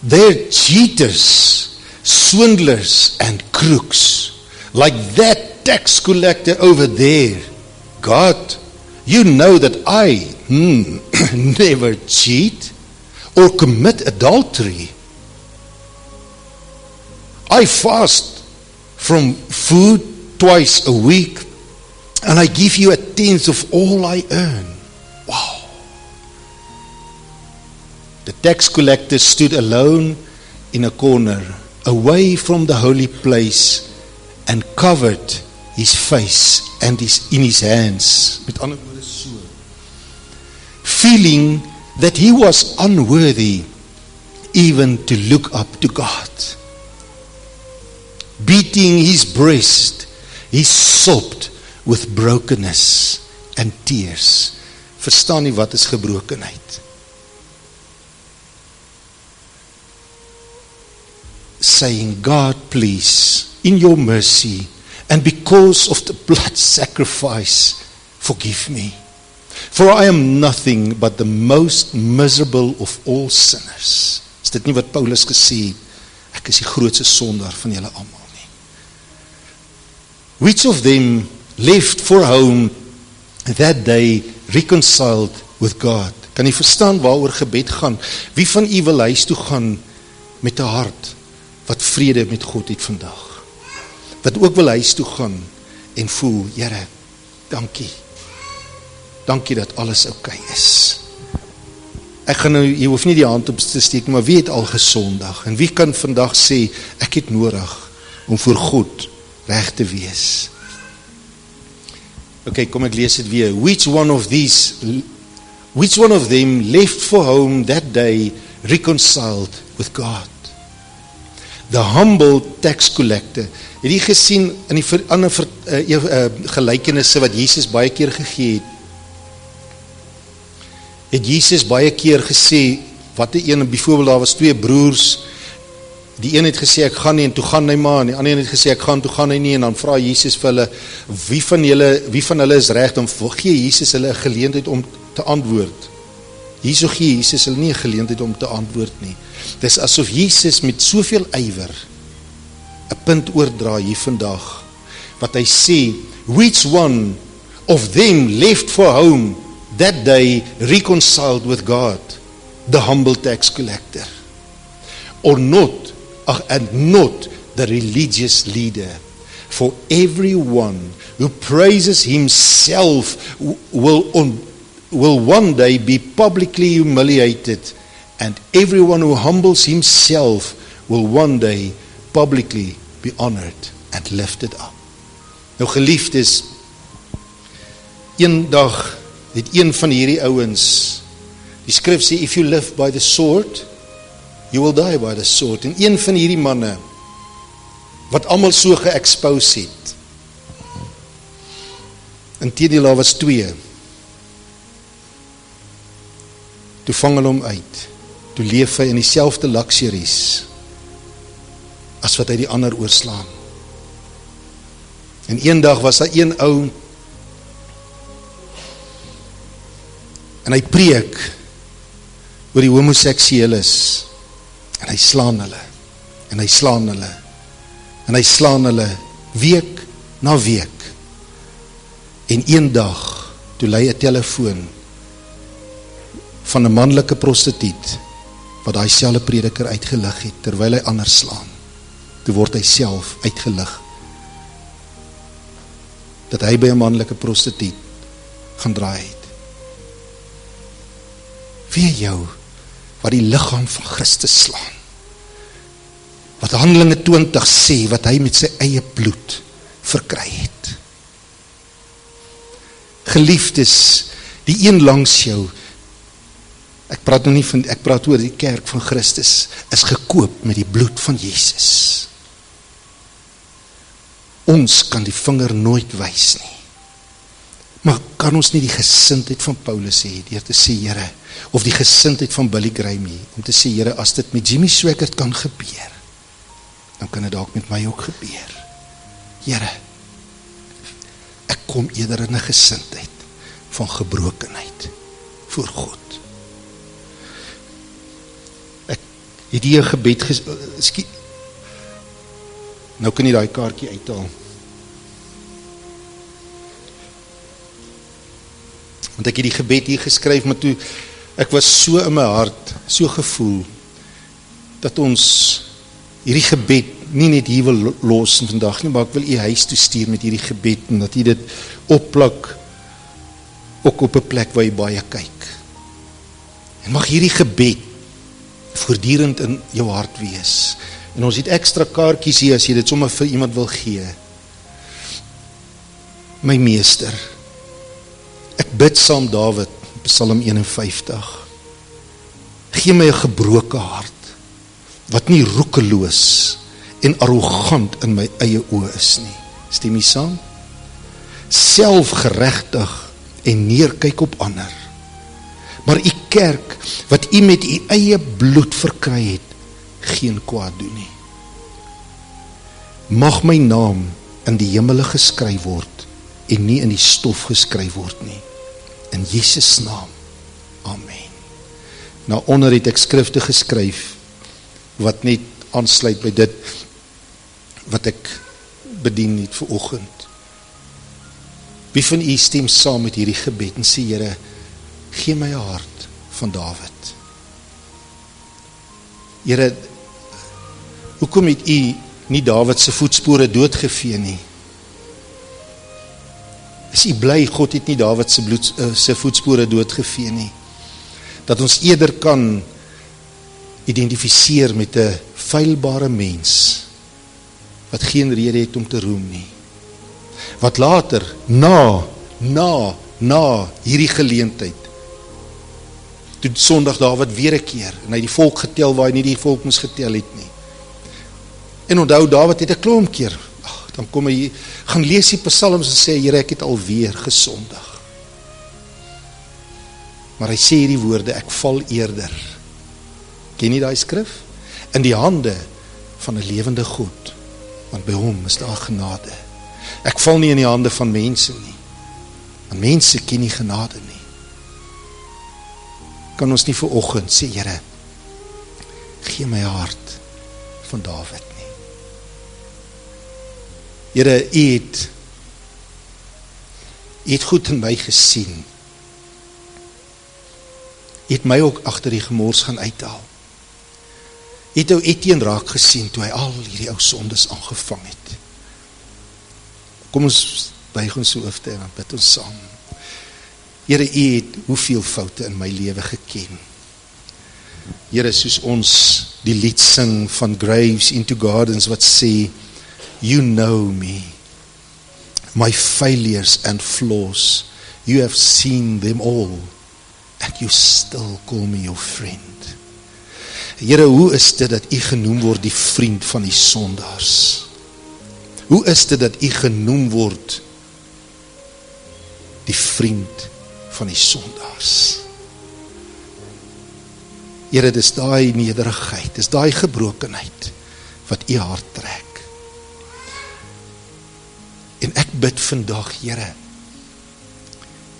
They're cheaters, swindlers and crooks, like that tax collector over there. God, you know that I never cheat or commit adultery. I fast from food twice a week, and I give you 1/10 of all I earn. Wow. The tax collector stood alone in a corner, away from the holy place, and covered his face and in his hands, met ander woorde so, feeling that he was unworthy even to look up to God. Beating his breast, he sobbed with brokenness and tears. Verstaan nie wat is gebrokenheid? Saying, God, please, in your mercy, and because of the blood sacrifice, forgive me. For I am nothing but the most miserable of all sinners. Is dit nie wat Paulus gesê het? Ek is die grootste sondaar van julle almal nie. Which of them left for home that day reconciled with God? Kan jy verstaan waaroor gebed gaan? Wie van u wil huis toe gaan met 'n hart wat vrede met God het vandag? Wat ook wil huis toe gaan en voel, Here, dankie. Dankie dat alles oukei is. Ek gaan nou, jy hoef nie die hand op te steek, maar wie het al gesondig? En wie kan vandag sê, ek het nodig om voor God reg te wees? Okay, kom ek lees dit weer. Which one of them left for home that day reconciled with God? The humble tax collector. Het jy gesien in die ander gelykenisse wat Jesus baie keer gegee het Jesus baie keer gesê, wat die een, byvoorbeeld daar was 2 broers, die een het gesê ek gaan nie en toe gaan hy maar, en die ander een het gesê ek gaan, toe gaan hy nie, en dan vra Jesus vir hulle, wie van hulle is reg, dan gee Jesus hulle 'n geleentheid om te antwoord. Hierso gee Jesus hulle nie 'n geleentheid om te antwoord nie. Dis asof Jesus met soveel ywer 'n punt oordra hier vandag, wat hy sê, which one of them left for home that day reconciled with God, the humble tax collector, or not, and not the religious leader. For everyone who praises himself will one day be publicly humiliated, and everyone who humbles himself will one day publicly be honored and lifted up. Nou geliefdes, eendag het een van hierdie ouens, die skrif sê, if you live by the sword, you will die by the sword. En een van hierdie manne, wat almal so ge-expose het, inteendeel daar was 2, toe vang hulle hom uit, toe leef hy in dieselfde luxuries, as wat hy die ander oorslaan. En een dag was daar een ou, en hy preek oor die homoseksueles, en hy slaan hulle, en hy slaan hulle, en hy slaan hulle, week na week, en een dag, toe lei 'n telefoon, van 'n manlike prostituut, wat hy selfe prediker uitgelig het, terwyl hy ander slaan, toe word hy self uitgelig, dat hy by 'n manlike prostituut gaan draai het. Wie jou, wat die liggaam van Christus slaan, wat Handelinge 20 sê, wat hy met sy eie bloed verkry het. Geliefdes, die een langs jou, ek praat oor die kerk van Christus, is gekoop met die bloed van Jesus. Ons kan die vinger nooit wys nie. Maar kan ons nie die gesindheid van Paulus hê, deur te sê, Here, of die gesindheid van Billy Graham hê, om te sê, Here, as dit met Jimmy Swaggart kan gebeur, dan kan dit dalk met my ook gebeur. Here, ek kom eerder in 'n gesindheid van gebrokenheid voor God. Ek het hier 'n gebed nou kan jy daai kaartjie uithaal. Want ek het die gebed hier geskryf, maar toe, ek was so in my hart, so gevoel, dat ons hierdie gebed nie net hier wil los vandag nie, maar ek wil u huis toe stuur met hierdie gebed, en dat u dit opplak, ook op 'n plek waar jy baie kyk. En mag hierdie gebed voortdurend in jou hart wees. En ons het ekstra kaartjies hier, as jy dit sommer vir iemand wil gee. My meester, ek bid saam Dawid, Psalm 51, gee my 'n gebroke hart, wat nie roekeloos en arrogant in my eie oë is nie. Stem jy saam? Selfgeregtig en neerkyk op ander. Maar u kerk, wat u met u eie bloed verkry het, geen kwaad doen nie. Mag my naam in die hemele geskryf word, en nie in die stof geskryf word nie. In Jesus naam. Amen. Nou onder het ek skrifte geskryf, wat net aansluit by dit, wat ek bedien het vanoggend. Wie van u stem saam met hierdie gebed, en sê, Here, gee my 'n hart van Dawid. Here, hoekom het u nie Dawid se voetspore doodgevee nie? Is u bly, God het nie Dawid se voetspore doodgevee nie? Dat ons eerder kan identifiseer met 'n feilbare mens, wat geen rede het om te roem nie. Wat later, na na hierdie geleentheid, toe Sondag Dawid weer 'n keer, en hy die volk getel waar hy nie die volk moes getel het nie. En onthou, Dawid het 'n klomp keer, dan kom hy, gaan lees die psalms en sê, Here, ek het alweer gesondig. Maar hy sê hierdie woorde, ek val eerder. Ken jy daai skrif? In die hande van 'n lewende God, want by hom is daar genade. Ek val nie in die hande van mense nie, want mense ken nie genade nie. Kan ons nie vanoggend sê, Here, gee my hart van Dawid nie. Here, U het goed in my gesien. U het my ook agter die gemors gaan uithaal. U het ou Etienne raak gesien toe hy al hierdie ou sondes aangevang het. Kom ons buig ons hoofde en dan bid ons saam. Here, U het hoeveel foute in my lewe geken. Here, soos ons die lied sing van Graves into Gardens wat sê, You know me, my failures and flaws, You have seen them all, and You still call me your friend. Here, hoe is dit dat U genoem word die vriend van die sondaars? Hoe is dit dat U genoem word die vriend van die sondaars? Here, dis daai nederigheid, dis daai gebrokenheid wat U hart trek. En ek bid vandag, Here,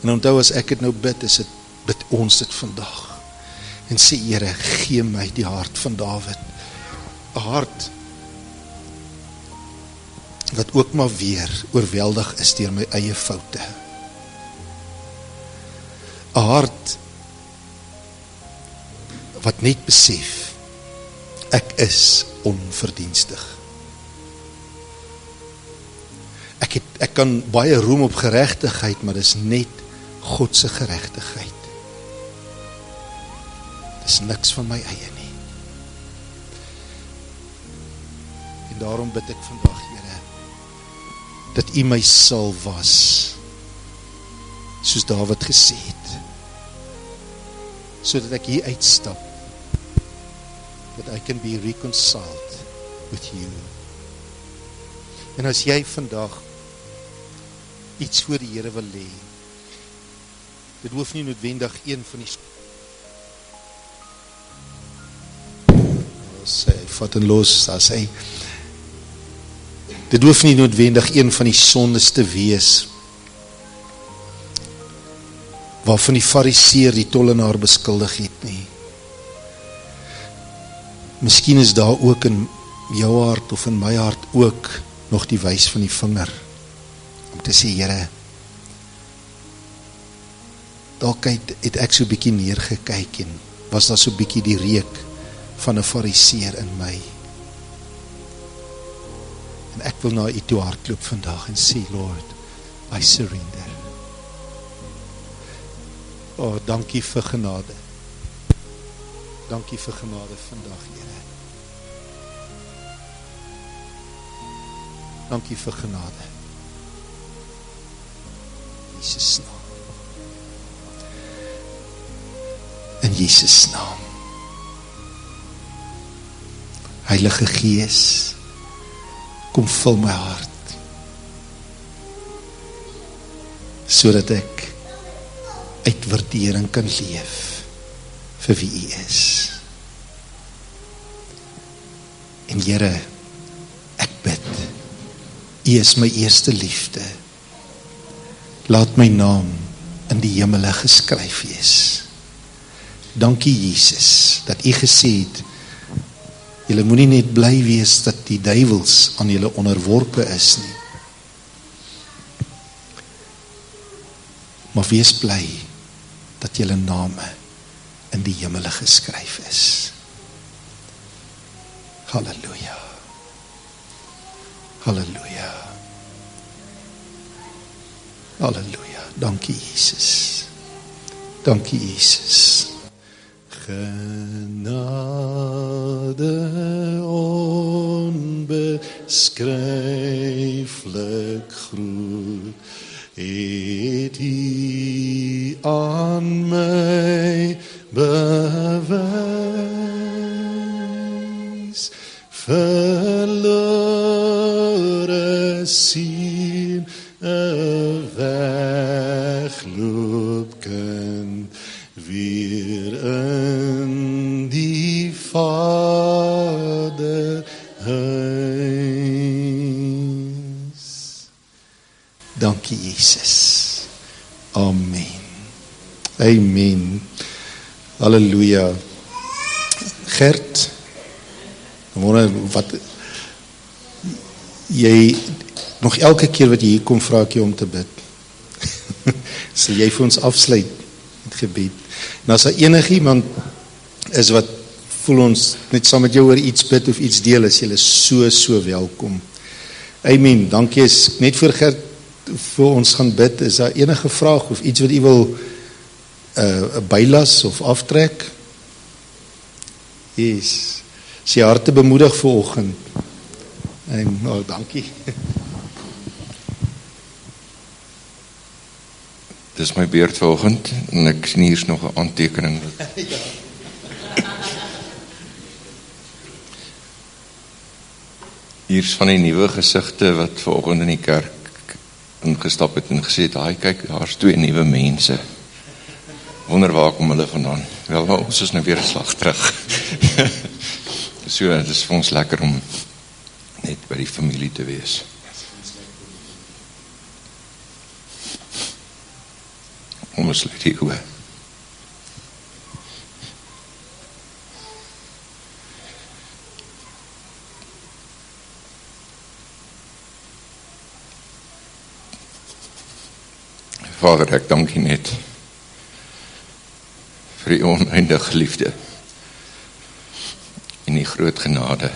en onthou as ek het nou bid, bid ons dit vandag, en sê, Here, gee my die hart van Dawid, 'n hart wat ook maar weer oorweldig is deur my eie foute. 'n Hart wat net besef, ek is onverdienstig. Ek kan baie roem op geregtigheid, maar dis net God se geregtigheid. Dis niks van my eie nie. En daarom bid ek vandag, Here, dat U my sal was, soos Dawid gesê het, sodat ek hier uitstap, that I can be reconciled with You. En as jy vandag iets voor die Here wil lê, dit hoef nie noodwendig een van die vat en los, as hy, dit hoef nie noodwendig een van die sondes te wees, waarvan die fariseer die tollenaar beskuldig het nie. Miskien is daar ook in jou hart of in my hart ook nog die wys van die vinger, om te sê, Here, dalk het ek so bietjie neergekyk en was daar so bietjie die reuk van 'n fariseer in my. En ek wil na U toe hardloop vandag en sê, Lord, I surrender. Oh, dankie vir genade. Dankie vir genade vandag, Here. Dankie vir genade. Jesus naam. In Jesus naam. Heilige Gees, kom vul my hart, sodat ek uit waardering kan leef vir wie U is. En Here, ek bid, U is my eerste liefde. Laat my naam in die hemele geskryf wees. Dankie Jesus, dat U gesê het, julle moenie net bly wees dat die duivels aan julle onderworpe is nie, maar wees bly dat julle name in die hemele geskryf is. Halleluja. Halleluja. Halleluja. Dankie Jesus. Dankie Jesus. Genade onbeskryflik groot, het U aan my bewys. Verlore siel, 'n wegloopkind, weer in die Vader huis. Dankie Jesus. Amen. Amen. Halleluja. Gert, ek wonder wat jy nog elke keer wat jy hier kom, vra ek jou om te bid. Sal jy vir ons afsluit met gebed? En as daar enigiemand is wat voel ons net saam met jou oor iets bid of iets deel, is jy so welkom. Amen. Dankie. Is net voor Gert vir ons gaan bid, is daar enige vraag of iets wat jy wil bylas of aftrek? Yes. Is jy harte bemoedig vanoggend? En dankie. Dis my beurt vanoggend en ek sien hier's nog 'n aantekening. Ja. Hier's van die nuwe gesigte wat vanoggend in die kerk ingestap het en gesê het, "Haai, kyk, daar's 2 nuwe mense." Wonder waar kom hulle vandaan? Wel, ons is nou weer 'n slag terug. So, dit is vir ons lekker om net by die familie te wees. Kom ons sluit die oë. Vader, ek dank U net vir die oneindige liefde en die groot genade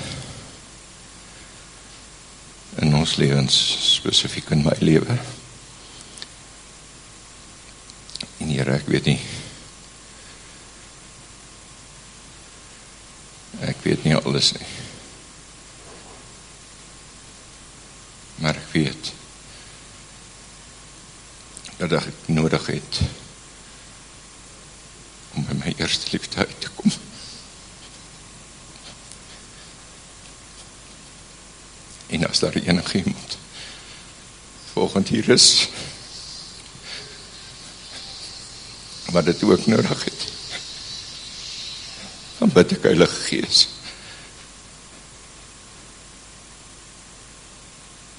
in ons lewens, spesifiek in my lewe. En Here, ek weet nie alles nie, maar ek weet dat ek nodig het om by my eerste liefde uit te kom. En as daar enige iemand volgend hier is wat dit ook nodig het, dan bid ek Heilige Gees,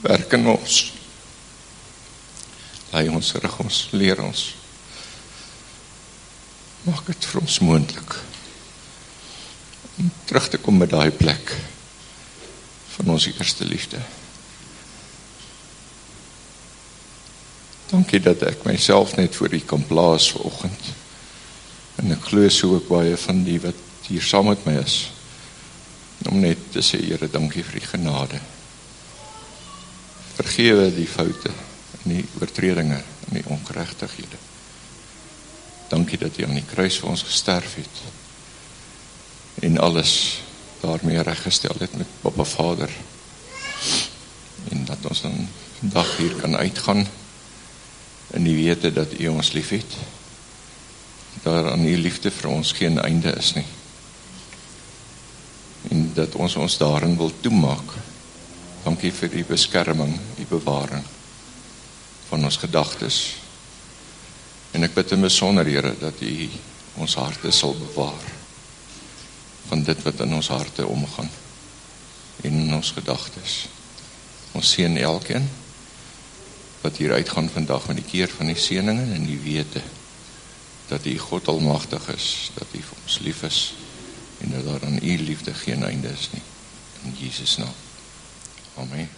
werk in ons, lei ons, rig ons, leer ons, maak het vir ons moontlik om terug te kom by daai plek van ons eerste liefde. Dankie dat ek myself net voor U kan plaas vanoggend, en ek glo so ook baie van die wat hier saam met my is, om net te sê, Here, dankie vir die genade. Vergewe die foute, en die oortredinge, en die ongeregtighede. Dankie dat U aan die kruis vir ons gesterf het, en alles daarmee reggestel het met Papa Vader, en dat ons dan vandag hier kan uitgaan, in die wete dat U ons lief het, daar aan U liefde vir ons geen einde is nie, en dat ons daarin wil toemaak. Dankie vir die beskerming, die bewaring van ons gedagtes, en ek bid in besonder, Here, dat U ons harte sal bewaar, van dit wat in ons harte omgaan, en in ons gedagtes. Ons seën elkeen, wat hier uitgaan vandag met die keer van die seëninge, en die wete, dat U God almagtig is, dat U vir ons lief is, en dat daar aan U liefde geen einde is nie. In Jesus naam. Amen.